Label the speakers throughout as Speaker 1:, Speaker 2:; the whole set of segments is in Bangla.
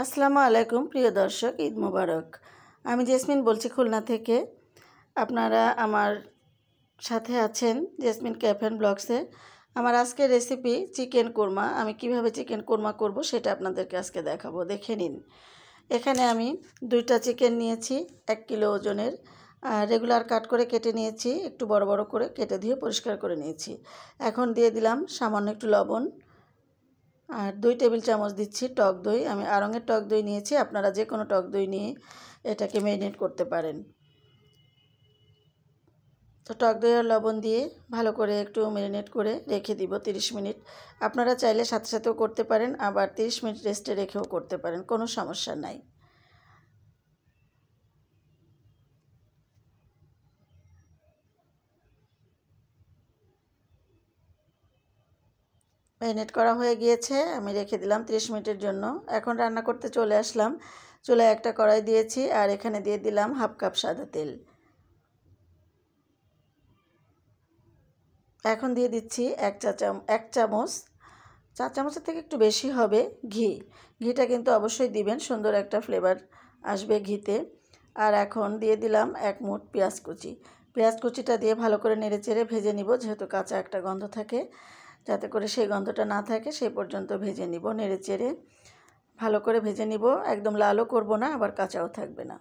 Speaker 1: আসসালামু আলাইকুম প্রিয় দর্শক, ঈদ মোবারক। আমি জেসমিন বলছি খুলনা থেকে। আপনারা আমার সাথে আছেন জেসমিন ক্যাফে ব্লগসে। আমার আজকের রেসিপি চিকেন কোরমা। আমি কিভাবে চিকেন কোরমা করব সেটা আপনাদেরকে আজকে দেখাবো, দেখে নিন। এখানে আমি 2টা চিকেন নিয়েছি 1 কিলো ওজনের, আর রেগুলার কাট করে কেটে নিয়েছি, একটু বড় বড় করে কেটে ধুয়ে পরিষ্কার করে নিয়েছি। এখন দিয়ে দিলাম সামান্য একটু লবণ, আর 2 টেবিল চামচ দিচ্ছি টক দই। আমি আড়ঙের টক দই নিয়েছি, আপনারা যে কোনো টক দই নিয়ে এটাকে ম্যারিনেট করতে পারেন। তো টক দই আর লবণ দিয়ে ভালো করে একটু ম্যারিনেট করে রেখে দিব 30 মিনিট। আপনারা চাইলে সাথে সাথেও করতে পারেন, আবার 30 মিনিট রেস্টে রেখেও করতে পারেন, কোনো সমস্যা নাই। ম্যারিনেট করা হয়ে গিয়েছে, আমি রেখে দিলাম 30 মিনিটের জন্য। এখন রান্না করতে চলে আসলাম। চুলায় একটা কড়াই দিয়েছি, আর এখানে দিয়ে দিলাম হাফ কাপ সাদা তেল। এখন দিয়ে দিচ্ছি 1 চামচ, 4 চামচের থেকে একটু বেশি হবে ঘি। ঘিটা কিন্তু অবশ্যই দিবেন, সুন্দর একটা ফ্লেভার আসবে ঘিতে। আর এখন দিয়ে দিলাম 1 মুঠ পেঁয়াজ কুচি। পেঁয়াজ কুচিটা দিয়ে ভালো করে নেড়েচেড়ে ভেজে নিব, যেহেতু কাঁচা একটা গন্ধ থাকে, যাতে করে সেই গন্ধটা না থাকে সেই পর্যন্ত ভেজে নিব। নেড়েচেড়ে ভালো করে ভেজে নিব, একদম লালও করব না, আবার কাঁচাও থাকবে না।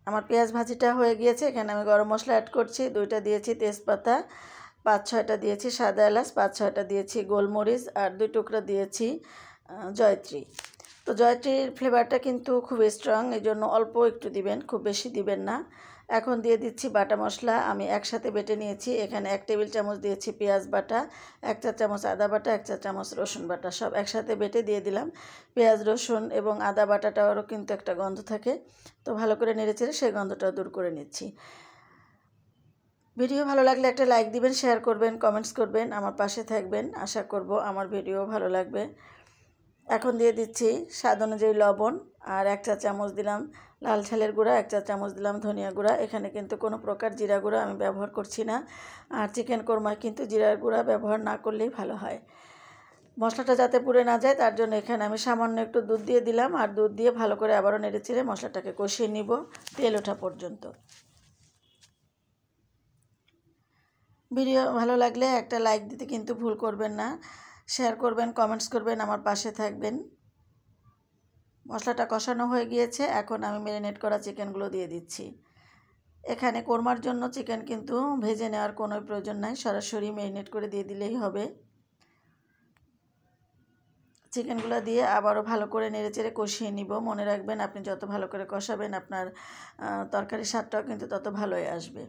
Speaker 1: আমার পেঁয়াজ ভাজিটা হয়ে গিয়েছে। এখানে আমি গরম মশলা অ্যাড করছি। 2টা দিয়েছি তেজপাতা, 5-6টা দিয়েছি সাদা এলাচ, 5-6টা দিয়েছি গোলমরিচ, আর 2 টুকরা দিয়েছি জয়ত্রী। তো জয়ত্রীর ফ্লেভারটা কিন্তু খুব স্ট্রং, এই জন্য অল্প একটু দিবেন, খুব বেশি দিবেন না। এখন দিয়ে দিচ্ছি বাটা মশলা। আমি একসাথে বেটে নিয়েছি। এখানে 1 টেবিল চামচ দিয়েছি পেঁয়াজ বাটা, 1 চা চামচ আদা বাটা, 1 চা চামচ রসুন বাটা, সব একসাথে বেটে দিয়ে দিলাম। পেঁয়াজ রসুন এবং আদা বাটাটারও কিন্তু একটা গন্ধ থাকে, তো ভালো করে নেড়েচেড়ে সেই গন্ধটা দূর করে নিচ্ছি। ভিডিও ভালো লাগলে একটা লাইক দিবেন, শেয়ার করবেন, কমেন্টস করবেন, আমার পাশে থাকবেন। আশা করব আমার ভিডিও ভালো লাগবে। এখন দিয়ে দিচ্ছি স্বাদ অনুযায়ী লবণ, আর 1 চা চামচ দিলাম লাল ঝালের গুঁড়া, 1 চা চামচ দিলাম ধনিয়া গুঁড়া। এখানে কিন্তু কোনো প্রকার জিরা গুঁড়া আমি ব্যবহার করছি না, আর চিকেন কোরমায় কিন্তু জিরার গুঁড়া ব্যবহার না করলেই ভালো হয়। মশলাটা যাতে পুড়ে না যায় তার জন্য এখানে আমি সামান্য একটু দুধ দিয়ে দিলাম, আর দুধ দিয়ে ভালো করে আবারও নেড়েচেড়ে মশলাটাকে কষিয়ে নিব তেল ওঠা পর্যন্ত। ভিডিও ভালো লাগলে একটা লাইক দিতে কিন্তু ভুল করবেন না, শেয়ার করবেন, কমেন্টস করবেন, আমার পাশে থাকবেন। মশলাটা কষানো হয়ে গিয়েছে, এখন আমি ম্যারিনেট করা চিকেনগুলো দিয়ে দিচ্ছি। এখানে কোরমার জন্য চিকেন কিন্তু ভেজে নেওয়ার কোনো প্রয়োজন নাই, সরাসরি ম্যারিনেট করে দিয়ে দিলেই হবে। চিকেনগুলো দিয়ে আবারও ভালো করে নেড়েচেড়ে কষিয়ে নিব। মনে রাখবেন, আপনি যত ভালো করে কষাবেন আপনার তরকারির স্বাদটাও কিন্তু তত ভালোই আসবে।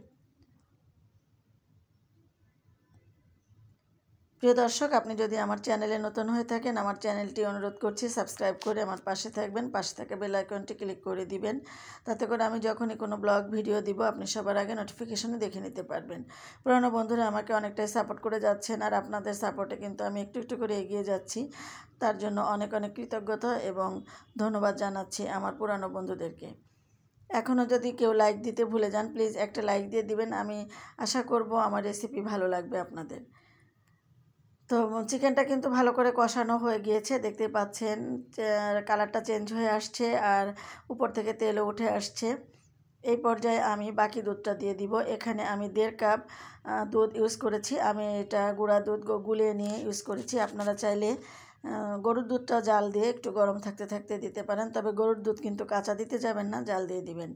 Speaker 1: প্রিয় দর্শক, আপনি যদি আমার চ্যানেলে নতুন হয়ে থাকেন, আমার চ্যানেলটি অনুরোধ করছি সাবস্ক্রাইব করে আমার পাশে থাকবেন, পাশে থাকা বেল আইকনটি ক্লিক করে দিবেন, তাতে করে আমি যখনই কোনো ব্লগ ভিডিও দিব আপনি সবার আগে নোটিফিকেশনে দেখে নিতে পারবেন। পুরানো বন্ধুরা আমাকে অনেকটাই সাপোর্ট করে যাচ্ছেন, আর আপনাদের সাপোর্টে কিন্তু আমি একটু একটু করে এগিয়ে যাচ্ছি। তার জন্য অনেক অনেক কৃতজ্ঞতা এবং ধন্যবাদ জানাচ্ছি আমার পুরানো বন্ধুদেরকে। এখনও যদি কেউ লাইক দিতে ভুলে যান, প্লিজ একটা লাইক দিয়ে দিবেন। আমি আশা করব আমার রেসিপি ভালো লাগবে আপনাদের। তো চিকেনটা কিন্তু ভালো করে কষানো হয়ে গিয়েছে, দেখতে পাচ্ছেন কালারটা চেঞ্জ হয়ে আসছে, আর উপর থেকে তেলও উঠে আসছে। এই পর্যায়ে আমি বাকি দুধটা দিয়ে দিব। এখানে আমি 1.5 কাপ দুধ ইউজ করেছি। আমি এটা গুঁড়া দুধ গুলিয়ে নিয়ে ইউজ করেছি। আপনারা চাইলে গরুর দুধটা জাল দিয়ে একটু গরম থাকতে থাকতে দিতে পারেন, তবে গরুর দুধ কিন্তু কাঁচা দিতে যাবেন না, জাল দিয়ে দিবেন।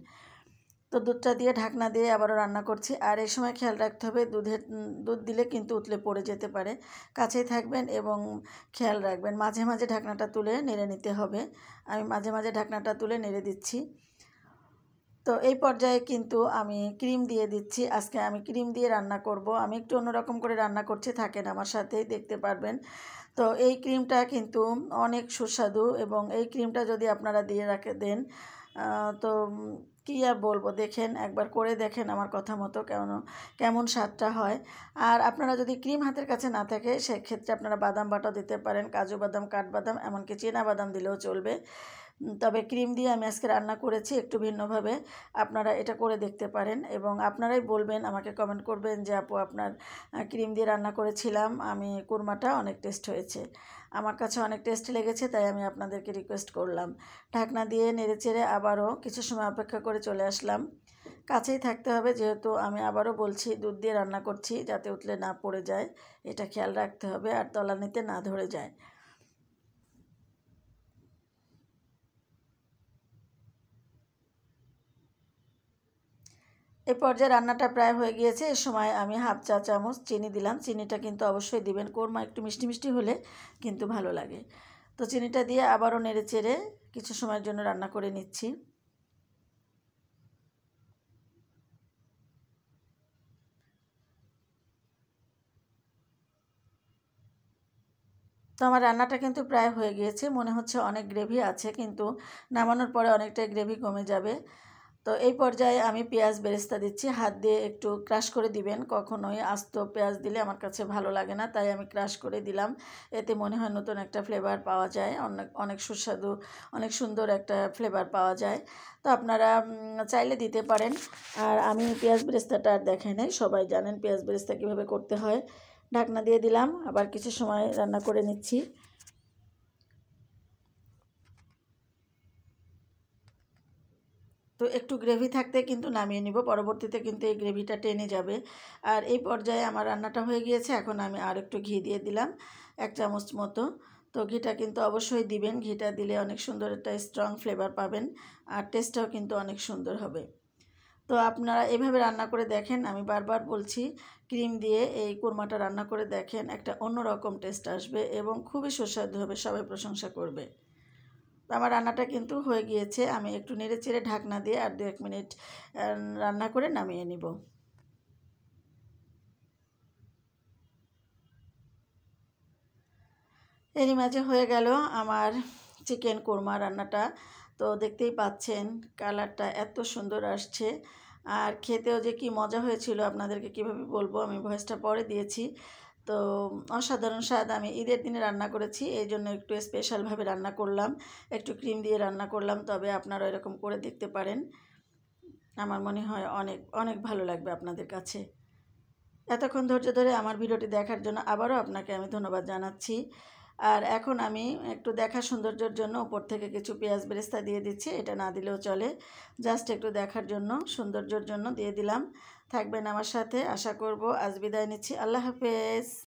Speaker 1: তো দুধটা দিয়ে ঢাকনা দিয়ে আবারও রান্না করছি। আর এই সময় খেয়াল রাখতে হবে, দুধ দিলে কিন্তু উতলে পড়ে যেতে পারে, কাছেই থাকবেন এবং খেয়াল রাখবেন। মাঝে মাঝে ঢাকনাটা তুলে নেড়ে নিতে হবে। আমি মাঝে মাঝে ঢাকনাটা তুলে নেড়ে দিচ্ছি। তো এই পর্যায়ে কিন্তু আমি ক্রিম দিয়ে দিচ্ছি। আজকে আমি ক্রিম দিয়ে রান্না করব। আমি একটু অন্যরকম করে রান্না করছি, থাকেন আমার সাথেই, দেখতে পারবেন। তো এই ক্রিমটা কিন্তু অনেক সুস্বাদু, এবং এই ক্রিমটা যদি আপনারা দিয়ে দেন তো কী আর বলবো, দেখেন একবার করে দেখেন আমার কথা মতো কেমন স্বাদটা হয়। আর আপনারা যদি ক্রিম হাতের কাছে না থাকে সেক্ষেত্রে আপনারা বাদাম বাটাও দিতে পারেন, কাজু বাদাম, কাঠবাদাম, এমনকি চীনা বাদাম দিলেও চলবে। তবে ক্রিম দিয়ে আমি আজকে রান্না করেছি একটু ভিন্নভাবে। আপনারা এটা করে দেখতে পারেন এবং আপনারাই বলবেন, আমাকে কমেন্ট করবেন যে আপু আপনার ক্রিম দিয়ে রান্না করেছিলাম আমি কুরমাটা অনেক টেস্ট হয়েছে। আমার কাছে অনেক টেস্ট লেগেছে, তাই আমি আপনাদেরকে রিকোয়েস্ট করলাম। ঢাকনা দিয়ে নেড়েচেড়ে আবারও কিছু সময় অপেক্ষা করে চলে আসলাম। কাছেই থাকতে হবে, যেহেতু আমি আবারও বলছি দুধ দিয়ে রান্না করছি, যাতে উতলে না পড়ে যায় এটা খেয়াল রাখতে হবে, আর তলানিতে না ধরে যায়। এই পর্যায়ে রান্নাটা প্রায় হয়ে গিয়েছে। এ সময় আমি হাফ চা চামচ চিনি দিলাম। চিনিটা কিন্তু অবশ্যই দিবেন, কোরমা একটু মিষ্টি মিষ্টি হলে কিন্তু ভালো লাগে। তো চিনিটা দিয়ে আবারও নেড়ে চেড়ে কিছু সময়ের জন্য রান্না করে নিচ্ছি। তো আমার রান্নাটা কিন্তু প্রায় হয়ে গিয়েছে, মনে হচ্ছে অনেক গ্রেভি আছে, কিন্তু নামানোর পরে অনেকটাই গ্রেভি কমে যাবে। তো এই পর্যায়ে আমি পেঁয়াজ বেরেস্তা দিচ্ছি। হাত দিয়ে একটু ক্রাশ করে দিবেন, কখনোই আস্ত পেঁয়াজ দিলে আমার কাছে ভালো লাগে না, তাই আমি ক্রাশ করে দিলাম। এতে মনে হয় নতুন একটা ফ্লেভার পাওয়া যায়, অনেক অনেক সুস্বাদু, অনেক সুন্দর একটা ফ্লেভার পাওয়া যায়। তো আপনারা চাইলে দিতে পারেন। আর আমি পেঁয়াজ বেরেস্তাটা আর দেখাই নাই, সবাই জানেন পেঁয়াজ বেরেস্তা কীভাবে করতে হয়। ঢাকনা দিয়ে দিলাম, আবার কিছু সময় রান্না করে নিচ্ছি। তো একটু গ্রেভি থাকতে কিন্তু নামিয়ে নিব, পরবর্তীতে কিন্তু এই গ্রেভিটা টেনে যাবে। আর এই পর্যায়ে আমার রান্নাটা হয়ে গিয়েছে, এখন আমি আর একটু ঘি দিয়ে দিলাম 1 চামচ মতো। তো ঘিটা কিন্তু অবশ্যই দিবেন, ঘিটা দিলে অনেক সুন্দর একটা স্ট্রং ফ্লেভার পাবেন, আর টেস্টটাও কিন্তু অনেক সুন্দর হবে। তো আপনারা এভাবে রান্না করে দেখেন, আমি বারবার বলছি ক্রিম দিয়ে এই কোরমাটা রান্না করে দেখেন, একটা অন্যরকম টেস্ট আসবে এবং খুবই সুস্বাদু হবে, সবাই প্রশংসা করবে। আমার রান্নাটা কিন্তু হয়ে গিয়েছে, আমি একটু নেড়ে চেড়ে ঢাকনা দিয়ে আর 2-1 মিনিট রান্না করে নামিয়ে নিব। এরই মাঝে হয়ে গেল আমার চিকেন কোরমা রান্নাটা। তো দেখতেই পাচ্ছেন কালারটা এত সুন্দর আসছে, আর খেতেও যে কি মজা হয়েছিল আপনাদেরকে কিভাবে বলবো, আমি ভয়েসটা পরে দিয়েছি। তো অসাধারণ স্বাদ। আমি ঈদের দিনে রান্না করেছি, এই জন্য একটু স্পেশালভাবে রান্না করলাম, একটু ক্রিম দিয়ে রান্না করলাম। তবে আপনারা এরকম করে দেখতে পারেন, আমার মনে হয় অনেক অনেক ভালো লাগবে আপনাদের কাছে। এতক্ষণ ধৈর্য ধরে আমার ভিডিওটি দেখার জন্য আবারও আপনাকে আমি ধন্যবাদ জানাচ্ছি। আর এখন আমি একটু দেখা সৌন্দর্যের জন্য উপর থেকে কিছু পেঁয়াজ বেরেস্তা দিয়ে দিচ্ছি, এটা না দিলেও চলে, জাস্ট একটু দেখার জন্য সৌন্দর্যের জন্য দিয়ে দিলাম। থাকবেন আমার সাথে, আশা করব। আজ বিদায় নিচ্ছি, আল্লাহ হাফেজ।